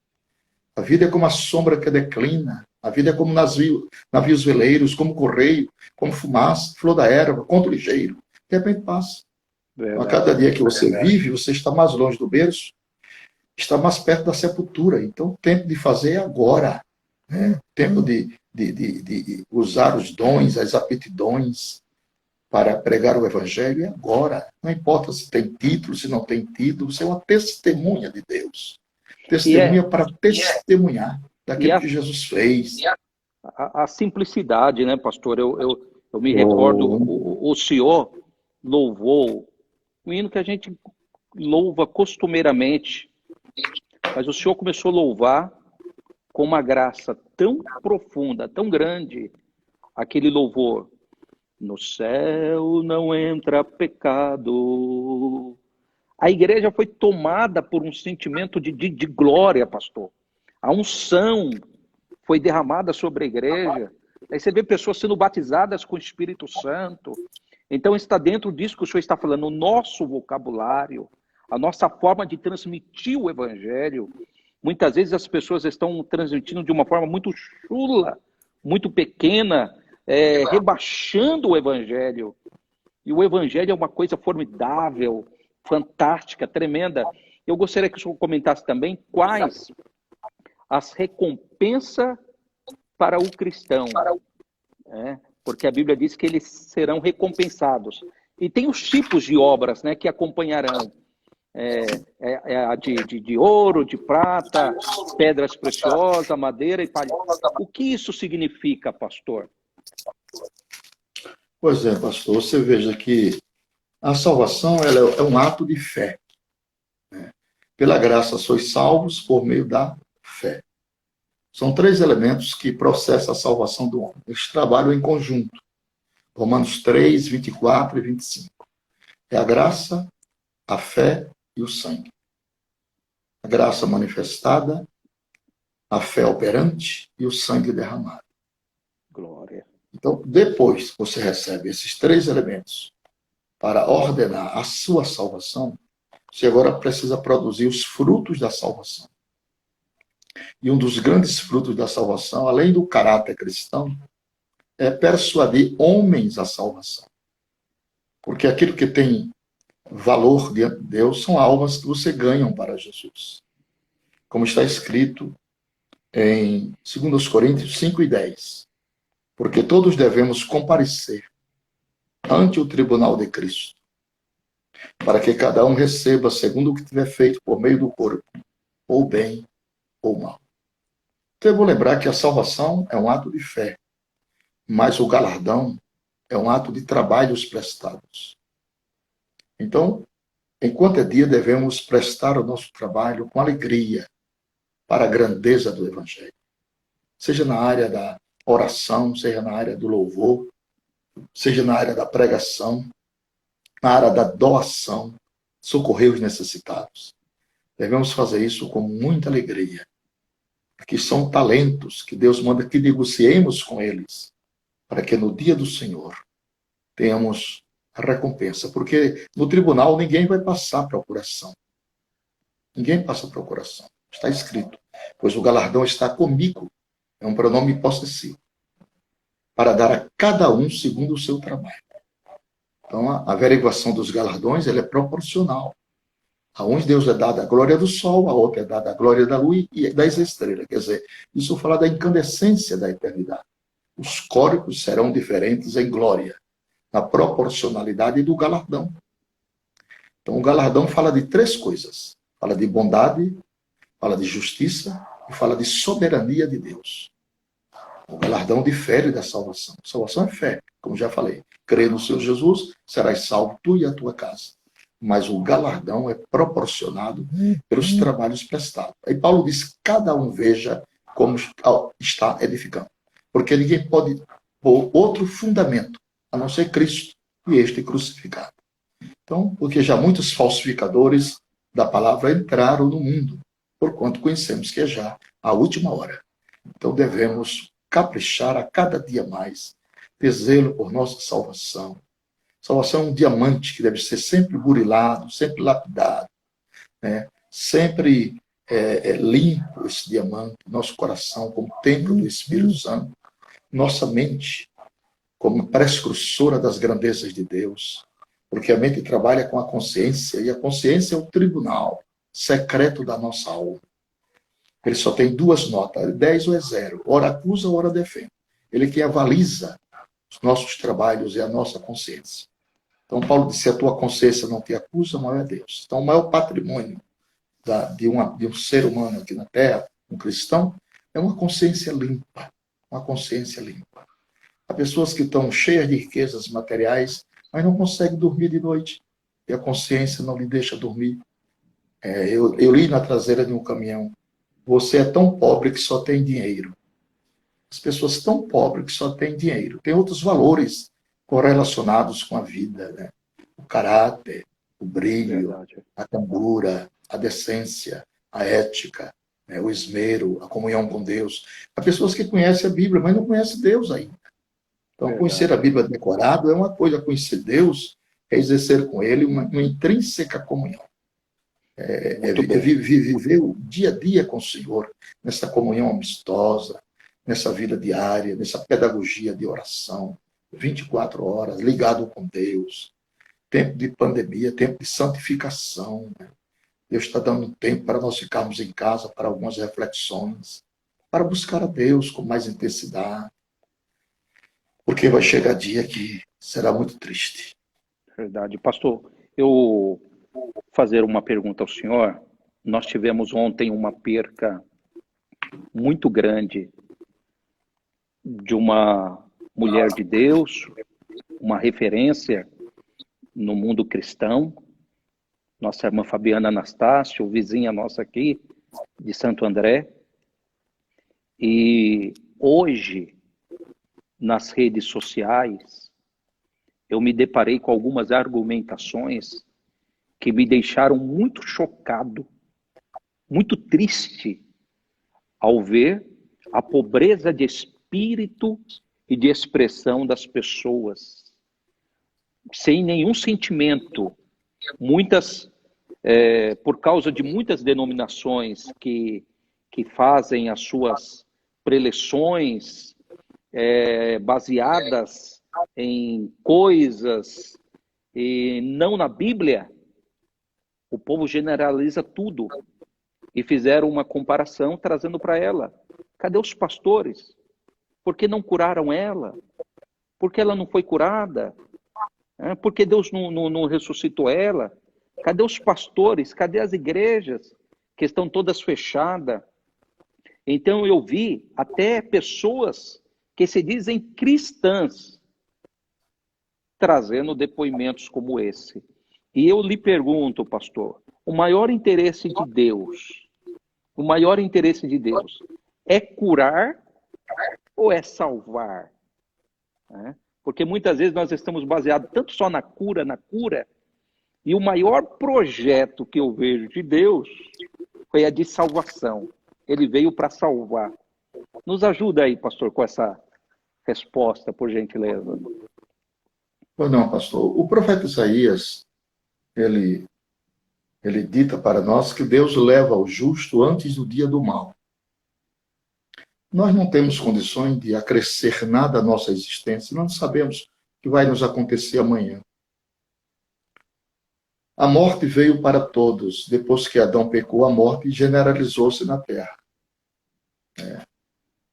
A vida é como a sombra que declina. A vida é como navios veleiros, como correio, como fumaça, flor da erva, conto ligeiro. De repente passa. A cada dia que você vive, você está mais longe do berço, está mais perto da sepultura. Então, o tempo de fazer é agora. Né? O tempo de usar os dons, as aptidões para pregar o evangelho é agora. Não importa se tem título, se não tem título, você é uma testemunha de Deus. Testemunha para testemunhar daquilo que Jesus fez. A simplicidade, né, pastor? Eu me recordo, o senhor louvou um hino que a gente louva costumeiramente, mas o senhor começou a louvar com uma graça tão profunda, tão grande, aquele louvor. No céu não entra pecado. A igreja foi tomada por um sentimento de glória, pastor. A unção foi derramada sobre a igreja. Aí você vê pessoas sendo batizadas com o Espírito Santo. Então está dentro disso que o senhor está falando, o nosso vocabulário, a nossa forma de transmitir o evangelho. Muitas vezes as pessoas estão transmitindo de uma forma muito chula, muito pequena, rebaixando o evangelho. E o evangelho é uma coisa formidável, fantástica, tremenda. Eu gostaria que o senhor comentasse também quais as recompensas para o cristão. Porque a Bíblia diz que eles serão recompensados. E tem os tipos de obras, né, que acompanharão. A de ouro, de prata, pedras preciosas, madeira e palha. O que isso significa, pastor? Pois é, pastor, você veja que a salvação ela é um ato de fé. Né? Pela graça sois salvos por meio da fé. São 3 elementos que processam a salvação do homem. Eles trabalham em conjunto. Romanos 3, 24 e 25. É a graça, a fé e o sangue. A graça manifestada, a fé operante e o sangue derramado. Glória. Então, depois que você recebe esses 3 elementos para ordenar a sua salvação, você agora precisa produzir os frutos da salvação. E um dos grandes frutos da salvação, além do caráter cristão, é persuadir homens à salvação. Porque aquilo que tem valor diante de Deus são almas que você ganha para Jesus. Como está escrito em 2 Coríntios 5:10. Porque todos devemos comparecer ante o tribunal de Cristo, para que cada um receba segundo o que tiver feito por meio do corpo, ou bem ou mal. Então eu vou lembrar que a salvação é um ato de fé, mas o galardão é um ato de trabalhos prestados. Então, enquanto é dia, devemos prestar o nosso trabalho com alegria para a grandeza do Evangelho. Seja na área da oração, seja na área do louvor, seja na área da pregação, na área da doação, socorrer os necessitados. Devemos fazer isso com muita alegria, porque são talentos que Deus manda que negociemos com eles, para que no dia do Senhor tenhamos a recompensa. Porque no tribunal ninguém vai passar procuração. Ninguém passa procuração. Está escrito. Pois o galardão está comigo. É um pronome possessivo. Para dar a cada um segundo o seu trabalho. Então, a averiguação dos galardões ela é proporcional. A uns Deus é dada a glória do sol, a outro é dada a glória da lua e das estrelas. Quer dizer, isso fala da incandescência da eternidade. Os corpos serão diferentes em glória, na proporcionalidade do galardão. Então, o galardão fala de três coisas. Fala de bondade, fala de justiça e fala de soberania de Deus. O galardão difere da salvação. A salvação é fé, como já falei. Crê no Senhor Jesus, serás salvo tu e a tua casa. Mas o galardão é proporcionado pelos trabalhos prestados. Aí Paulo diz, cada um veja como está edificando. Porque ninguém pode pôr outro fundamento, a não ser Cristo e este crucificado. Então, porque já muitos falsificadores da palavra entraram no mundo, porquanto conhecemos que é já a última hora. Então, devemos caprichar a cada dia mais, ter zelo por nossa salvação. Salvação é um diamante que deve ser sempre burilado, sempre lapidado, né? Sempre limpo esse diamante, nosso coração como templo do Espírito Santo, nossa mente como prescursora das grandezas de Deus, porque a mente trabalha com a consciência, e a consciência é o tribunal secreto da nossa alma. Ele só tem duas notas, 10 ou é 0, ora acusa, ora defende. Ele que avaliza os nossos trabalhos e a nossa consciência. Então, Paulo disse, se a tua consciência não te acusa, maior é Deus. Então, o maior patrimônio de um ser humano aqui na Terra, um cristão, é uma consciência limpa. Uma consciência limpa. Há pessoas que estão cheias de riquezas materiais, mas não conseguem dormir de noite. E a consciência não lhe deixa dormir. Eu li na traseira de um caminhão, você é tão pobre que só tem dinheiro. As pessoas tão pobres que só têm dinheiro. Tem outros valores correlacionados com a vida, né? O caráter, o brilho, a candura, a decência, a ética, né? O esmero, a comunhão com Deus. Há pessoas que conhecem a Bíblia, mas não conhecem Deus ainda. Então, conhecer a Bíblia decorado é uma coisa, conhecer Deus é exercer com Ele uma intrínseca comunhão. Viver o dia a dia com o Senhor, nessa comunhão amistosa, nessa vida diária, nessa pedagogia de oração, 24 horas, ligado com Deus, tempo de pandemia, tempo de santificação. Né? Deus está dando tempo para nós ficarmos em casa, para algumas reflexões, para buscar a Deus com mais intensidade, porque vai chegar dia que será muito triste. Verdade. Pastor, eu vou fazer uma pergunta ao senhor. Nós tivemos ontem uma perca muito grande de uma mulher de Deus, uma referência no mundo cristão, nossa irmã Fabiana Anastácio, vizinha nossa aqui de Santo André. E hoje, nas redes sociais, eu me deparei com algumas argumentações que me deixaram muito chocado, muito triste, ao ver a pobreza de espírito e de expressão das pessoas, sem nenhum sentimento. Muitas, por causa de muitas denominações que fazem as suas preleções baseadas em coisas e não na Bíblia, o povo generaliza tudo. E fizeram uma comparação trazendo para ela. Cadê os pastores? Por que não curaram ela? Por que ela não foi curada? Por que Deus não ressuscitou ela? Cadê os pastores? Cadê as igrejas? Que estão todas fechadas. Então eu vi até pessoas que se dizem cristãs trazendo depoimentos como esse. E eu lhe pergunto, pastor, o maior interesse de Deus, é curar ou é salvar? Porque muitas vezes nós estamos baseados tanto só na cura, e o maior projeto que eu vejo de Deus foi a de salvação. Ele veio para salvar. Nos ajuda aí, pastor, com essa resposta, por gentileza. Pois não, pastor. O profeta Isaías, ele dita para nós que Deus leva o justo antes do dia do mal. Nós não temos condições de acrescer nada à nossa existência, não sabemos o que vai nos acontecer amanhã. A morte veio para todos. Depois que Adão pecou, a morte generalizou-se na terra.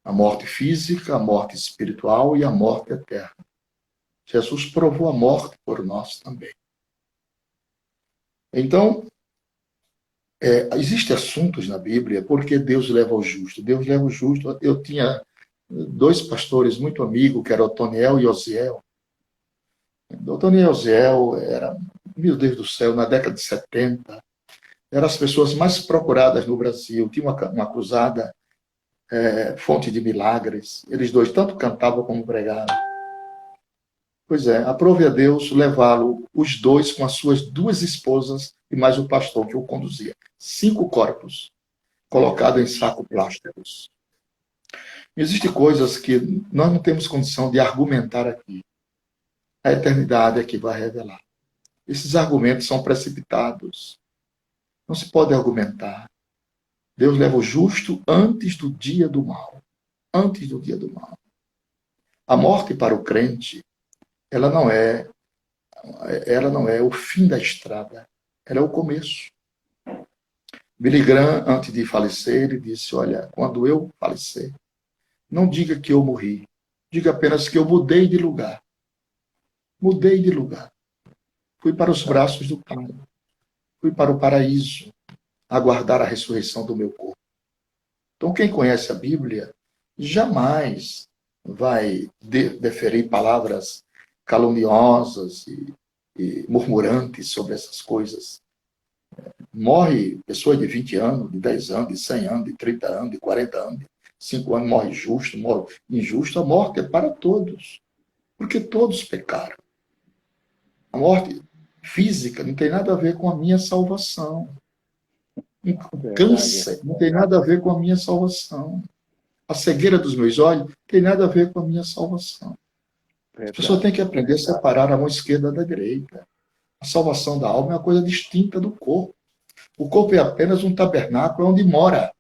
A morte física, a morte espiritual e a morte eterna. Jesus provou a morte por nós também. Então, existem assuntos na Bíblia porque Deus leva o justo. Deus leva o justo. Eu tinha 2 pastores muito amigos, que eram Otoniel e Osiel. Otoniel e Osiel era, meu Deus do céu, na década de 70, eram as pessoas mais procuradas no Brasil. Tinha uma cruzada, Fonte de Milagres. Eles 2 tanto cantavam como pregavam. Pois é, aprove a Deus levá-lo, os 2 com as suas 2 esposas e mais o pastor que o conduzia. 5 corpos colocados em saco plásticos. Existem coisas que nós não temos condição de argumentar aqui. A eternidade é que vai revelar. Esses argumentos são precipitados. Não se pode argumentar. Deus leva o justo antes do dia do mal. Antes do dia do mal. A morte para o crente, ela não é o fim da estrada. Ela é o começo. Billy Graham, antes de falecer, ele disse, olha, quando eu falecer, não diga que eu morri. Diga apenas que eu mudei de lugar. Mudei de lugar. Fui para os braços do Pai. Fui para o paraíso, aguardar a ressurreição do meu corpo. Então, quem conhece a Bíblia, jamais vai deferir palavras caluniosas e murmurantes sobre essas coisas. Morre pessoa de 20 anos, de 10 anos, de 100 anos, de 30 anos, de 40 anos, de 5 anos, morre justo, morre injusto. A morte é para todos, porque todos pecaram. A morte física não tem nada a ver com a minha salvação. O câncer não tem nada a ver com a minha salvação. A cegueira dos meus olhos não tem nada a ver com a minha salvação. A pessoa tem que aprender a separar a mão esquerda da direita. A salvação da alma é uma coisa distinta do corpo. O corpo é apenas um tabernáculo onde mora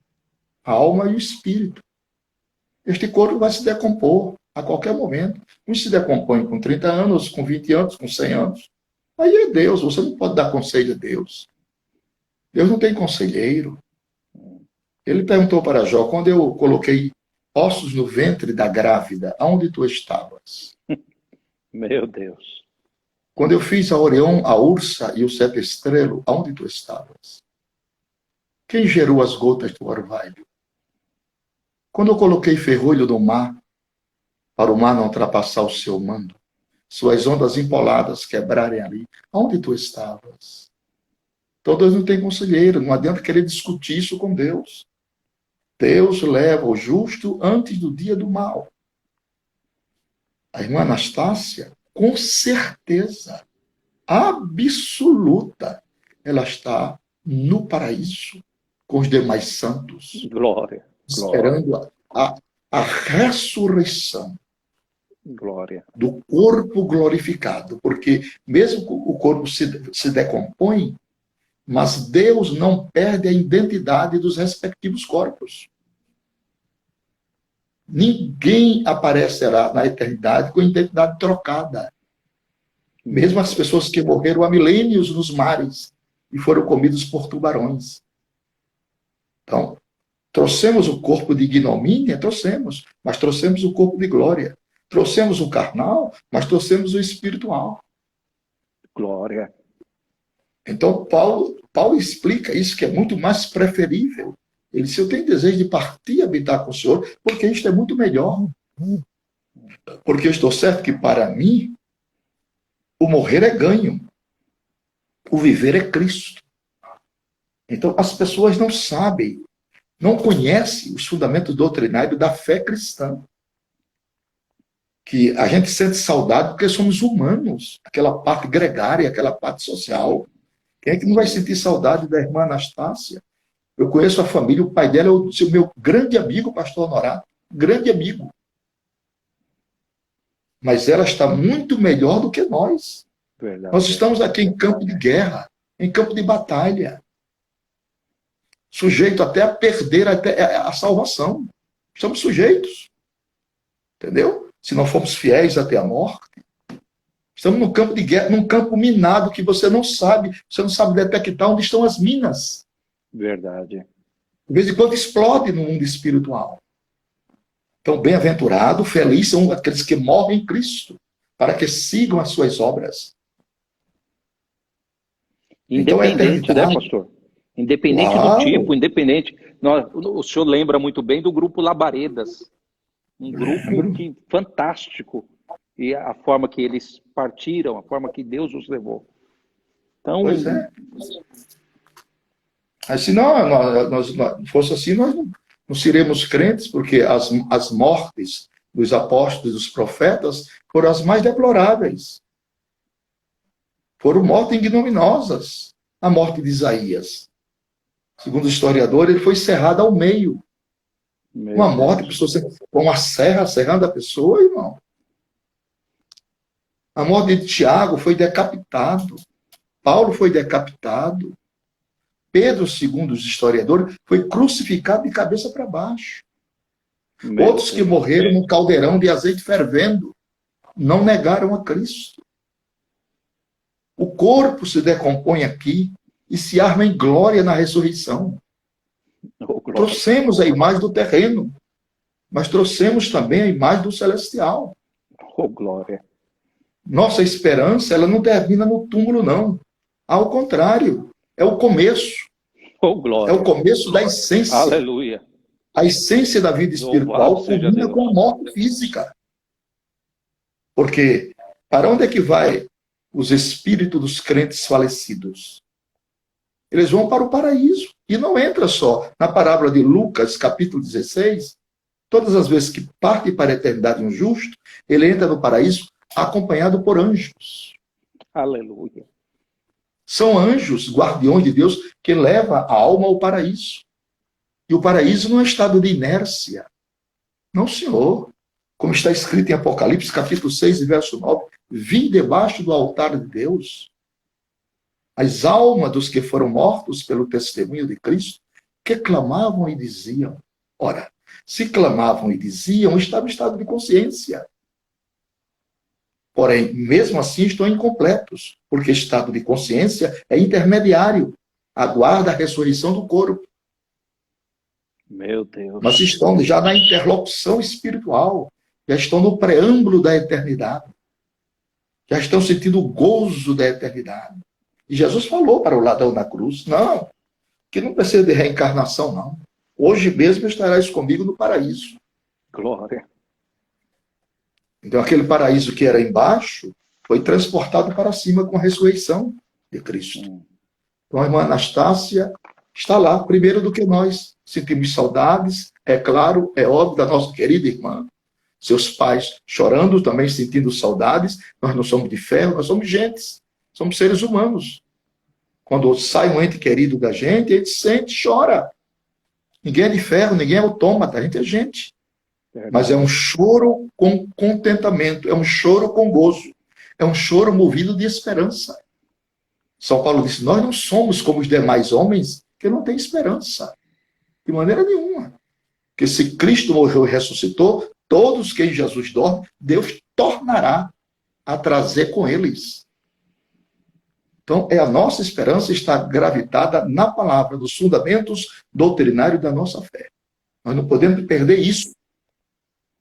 a alma e o espírito. Este corpo vai se decompor a qualquer momento. Uns se decompõem com 30 anos, com 20 anos, com 100 anos. Aí é Deus, você não pode dar conselho a Deus. Deus não tem conselheiro. Ele perguntou para Jó, quando eu coloquei ossos no ventre da grávida, aonde tu estavas? Meu Deus. Quando eu fiz a Orião, a Ursa e o Sete Estrelo, aonde tu estavas? Quem gerou as gotas do orvalho? Quando eu coloquei ferrolho no mar, para o mar não ultrapassar o seu mando, suas ondas empoladas quebrarem ali, aonde tu estavas? Então Deus não tem conselheiro, não adianta querer discutir isso com Deus. Deus leva o justo antes do dia do mal. A irmã Anastácia, com certeza absoluta, ela está no paraíso com os demais santos. Glória. Esperando a ressurreição. Glória. Do corpo glorificado. Porque mesmo que o corpo se decompõe, mas Deus não perde a identidade dos respectivos corpos. Ninguém aparecerá na eternidade com identidade trocada. Mesmo as pessoas que morreram há milênios nos mares e foram comidos por tubarões. Então, trouxemos o corpo de ignomínia? Trouxemos, mas trouxemos o corpo de glória. Trouxemos o carnal, mas trouxemos o espiritual. Glória. Então, Paulo explica isso, que é muito mais preferível. Ele disse, eu tenho desejo de partir e habitar com o Senhor, porque isto é muito melhor. Porque eu estou certo que, para mim, o morrer é ganho. O viver é Cristo. Então, as pessoas não sabem, não conhecem os fundamentos doutrinários da fé cristã. Que a gente sente saudade porque somos humanos. Aquela parte gregária, aquela parte social. Quem é que não vai sentir saudade da irmã Anastácia? Eu conheço a família, o pai dela é o meu grande amigo, pastor Honorato. Grande amigo. Mas ela está muito melhor do que nós. Verdade. Nós estamos aqui em campo de guerra, em campo de batalha. Sujeito até a perder até a salvação. Estamos sujeitos. Entendeu? Se não formos fiéis até a morte. Estamos no campo de guerra, num campo minado que você não sabe detectar onde estão as minas. Verdade. De vez em quando explode no mundo espiritual. Então, bem-aventurado, feliz são aqueles que morrem em Cristo, para que sigam as suas obras. Independente, então, né, pastor? Independente do tipo, independente. O senhor lembra muito bem do grupo Labaredas. Um grupo fantástico. E a forma que eles partiram, a forma que Deus os levou. Então, pois é. Mas se não fosse assim, nós não seremos crentes, porque as mortes dos apóstolos e dos profetas foram as mais deploráveis. Foram mortes ignominiosas. A morte de Isaías. Segundo o historiador, ele foi cerrado ao meio. Uma morte, com uma serra, serrando a pessoa, irmão. A morte de Tiago foi decapitado. Paulo foi decapitado. Pedro, segundo os historiadores, foi crucificado de cabeça para baixo. Outros que morreram num caldeirão de azeite fervendo não negaram a Cristo. O corpo se decompõe aqui e se arma em glória na ressurreição. Trouxemos a imagem do terreno, mas trouxemos também a imagem do celestial. Oh, glória. Nossa esperança, ela não termina no túmulo, não. Ao contrário, é o começo. Oh, glória. É o começo da essência. Aleluia. A essência da vida espiritual culmina com a morte física. Porque para onde é que vai os espíritos dos crentes falecidos? Eles vão para o paraíso. E não entra só. Na parábola de Lucas, capítulo 16, todas as vezes que parte para a eternidade um justo, ele entra no paraíso acompanhado por anjos. Aleluia. São anjos, guardiões de Deus, que levam a alma ao paraíso. E o paraíso não é um estado de inércia. Não, senhor. Como está escrito em Apocalipse, capítulo 6, verso 9, vim debaixo do altar de Deus. As almas dos que foram mortos pelo testemunho de Cristo, que clamavam e diziam. Ora, se clamavam e diziam, estavam em estado de consciência. Porém, mesmo assim, estão incompletos, porque estado de consciência é intermediário, aguarda a ressurreição do corpo. Meu Deus. Mas estão já na interlocução espiritual, já estão no preâmbulo da eternidade, já estão sentindo o gozo da eternidade. E Jesus falou para o ladrão na cruz, não, que não precisa de reencarnação, não. Hoje mesmo estarás comigo no paraíso. Glória. Então, aquele paraíso que era embaixo foi transportado para cima com a ressurreição de Cristo. Então, a irmã Anastácia está lá, primeiro do que nós. Sentimos saudades, é claro, é óbvio, da nossa querida irmã. Seus pais chorando, também sentindo saudades. Nós não somos de ferro, nós somos gentes. Somos seres humanos. Quando sai um ente querido da gente, a gente sente, chora. Ninguém é de ferro, ninguém é autômata, a gente é gente. Mas é um choro com contentamento, é um choro com gozo, é um choro movido de esperança. São Paulo disse, nós não somos como os demais homens que não têm esperança. De maneira nenhuma. Porque se Cristo morreu e ressuscitou, todos que em Jesus dormem, Deus tornará a trazer com eles. Então, a nossa esperança está gravitada na palavra, nos fundamentos doutrinários da nossa fé. Nós não podemos perder isso.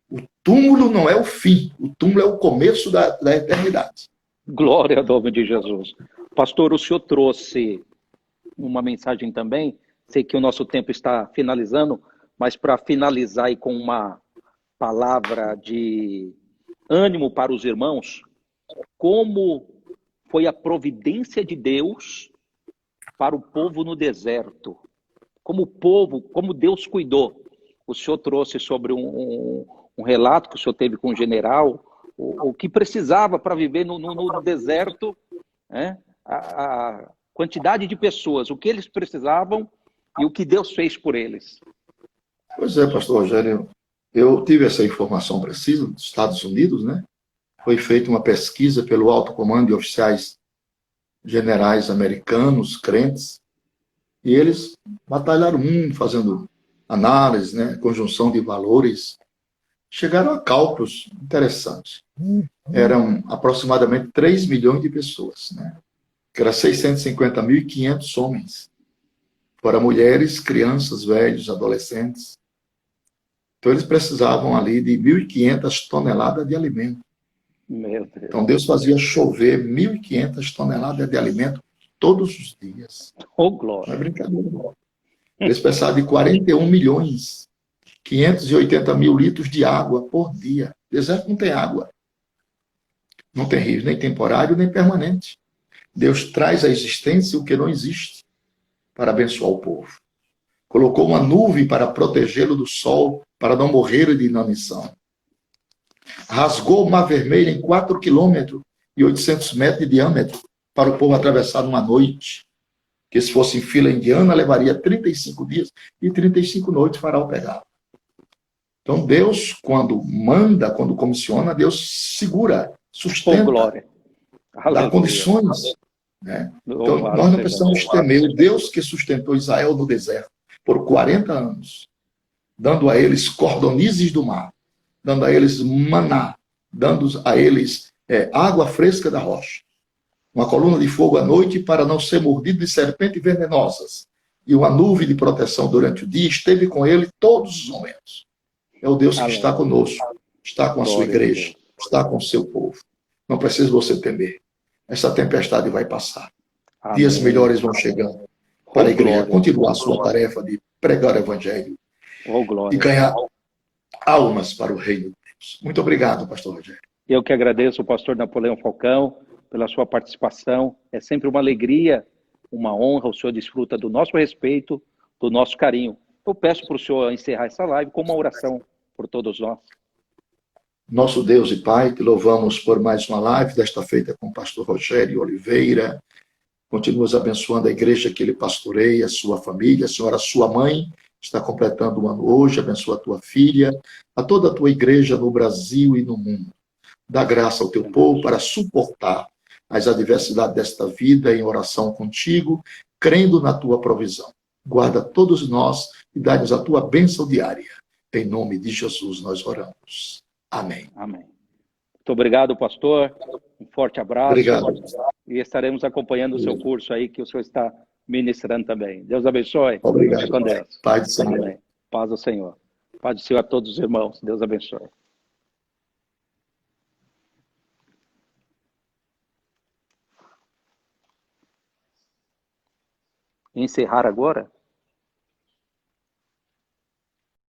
O túmulo não é o fim, o túmulo é o começo da eternidade. Glória ao nome de Jesus. Pastor, o senhor trouxe uma mensagem também. Sei que o nosso tempo está finalizando, mas para finalizar aí com uma palavra de ânimo para os irmãos, como foi a providência de Deus para o povo no deserto? Como o povo, como Deus cuidou. O senhor trouxe sobre um relato que o senhor teve com o general, o que precisava para viver no deserto, né? A quantidade de pessoas, o que eles precisavam e o que Deus fez por eles. Pois é, pastor Rogério, eu tive essa informação precisa dos Estados Unidos, né? Foi feita uma pesquisa pelo alto comando de oficiais generais americanos, crentes, e eles batalharam muito, fazendo análise, né? Conjunção de valores, chegaram a cálculos interessantes. Eram aproximadamente 3 milhões de pessoas, né? Que era 650.500 homens. Fora mulheres, crianças, velhos, adolescentes. Então, eles precisavam ali de 1.500 toneladas de alimento. Meu Deus. Então, Deus fazia chover 1.500 toneladas de alimento todos os dias. Oh, Não é glória. brincadeira, não. Eles precisavam de 41 milhões, 580 mil litros de água por dia. O deserto não tem água. Não tem rio, nem temporário, nem permanente. Deus traz à existência o que não existe para abençoar o povo. Colocou uma nuvem para protegê-lo do sol, para não morrer de inanição. Rasgou o Mar Vermelho em 4 quilômetros e 800 metros de diâmetro para o povo atravessar numa noite. Que se fosse em fila indiana, levaria 35 dias e 35 noites para o pegar. Então, Deus, quando manda, quando comissiona, Deus segura, sustenta, glória. dá condições. Né? Então, nós não precisamos temer o Deus que sustentou Israel no deserto por 40 anos, dando a eles cordonizes do mar, dando a eles maná, dando a eles água fresca da rocha, uma coluna de fogo à noite para não ser mordido de serpentes venenosas, e uma nuvem de proteção durante o dia, esteve com ele todos os momentos. É o Deus que está conosco, está com a sua igreja, está com o seu povo. Não precisa você temer. Essa tempestade vai passar. Amém. Dias melhores vão chegando para a igreja continuar a sua tarefa de pregar o evangelho e ganhar almas para o reino de Deus. Muito obrigado, pastor Rogério. Eu que agradeço o pastor Napoleão Falcão pela sua participação. É sempre uma alegria, uma honra. O senhor desfruta do nosso respeito, do nosso carinho. Eu peço para o senhor encerrar essa live com uma oração por todos nós. Nosso Deus e Pai, te louvamos por mais uma live desta feita com o pastor Rogério Oliveira. Continuas abençoando a igreja que ele pastoreia, a sua família. Senhora, a sua mãe está completando um ano hoje. Abençoa a tua filha, a toda a tua igreja no Brasil e no mundo. Dá graça ao teu povo para suportar as adversidades desta vida em oração contigo, crendo na tua provisão. Guarda todos nós e dá-nos a tua bênção diária. Em nome de Jesus nós oramos. Amém. Amém. Muito obrigado, pastor. Um forte abraço. Obrigado. E estaremos acompanhando o seu curso aí, que o senhor está ministrando também. Deus abençoe. Obrigado. Fique com Deus. Paz do Senhor. Amém. Paz do Senhor. Paz do Senhor a todos os irmãos. Deus abençoe. Encerrar agora?